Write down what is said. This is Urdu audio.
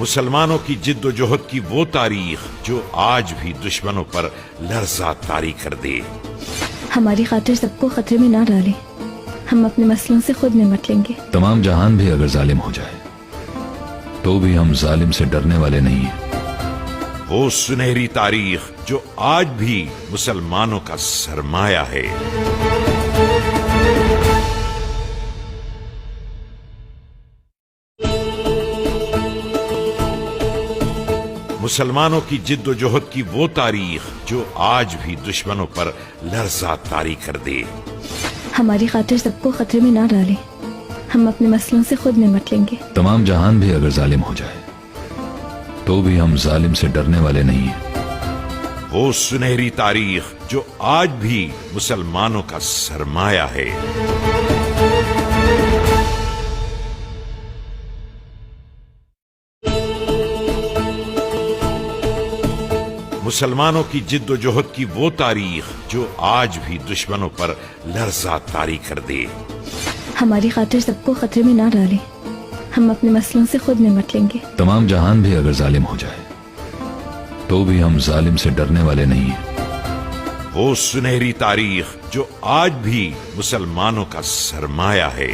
مسلمانوں کی جد و جہد کی وہ تاریخ جو آج بھی دشمنوں پر لرزہ طاری کر دے۔ ہماری خاطر سب کو خطرے میں نہ ڈالیں، ہم اپنے مسئلوں سے خود نمٹ لیں گے۔ تمام جہان بھی اگر ظالم ہو جائے تو بھی ہم ظالم سے ڈرنے والے نہیں ہیں۔ وہ سنہری تاریخ جو آج بھی مسلمانوں کا سرمایہ ہے۔ مسلمانوں کی جد و جہد کی وہ تاریخ جو آج بھی دشمنوں پر لرزہ طاری کر دے۔ ہماری خاطر سب کو خطرے میں نہ ڈالیں، ہم اپنے مسئلوں سے خود نمٹ لیں گے۔ تمام جہان بھی اگر ظالم ہو جائے تو بھی ہم ظالم سے ڈرنے والے نہیں ہیں۔ وہ سنہری تاریخ جو آج بھی مسلمانوں کا سرمایہ ہے۔ مسلمانوں کی جد و جہد کی وہ تاریخ جو آج بھی دشمنوں پر لرزہ طاری کر دے۔ ہماری خاطر سب کو خطرے میں نہ ڈالیں، ہم اپنے مسئلوں سے خود نمٹ لیں گے۔ تمام جہان بھی اگر ظالم ہو جائے تو بھی ہم ظالم سے ڈرنے والے نہیں ہیں۔ وہ سنہری تاریخ جو آج بھی مسلمانوں کا سرمایہ ہے۔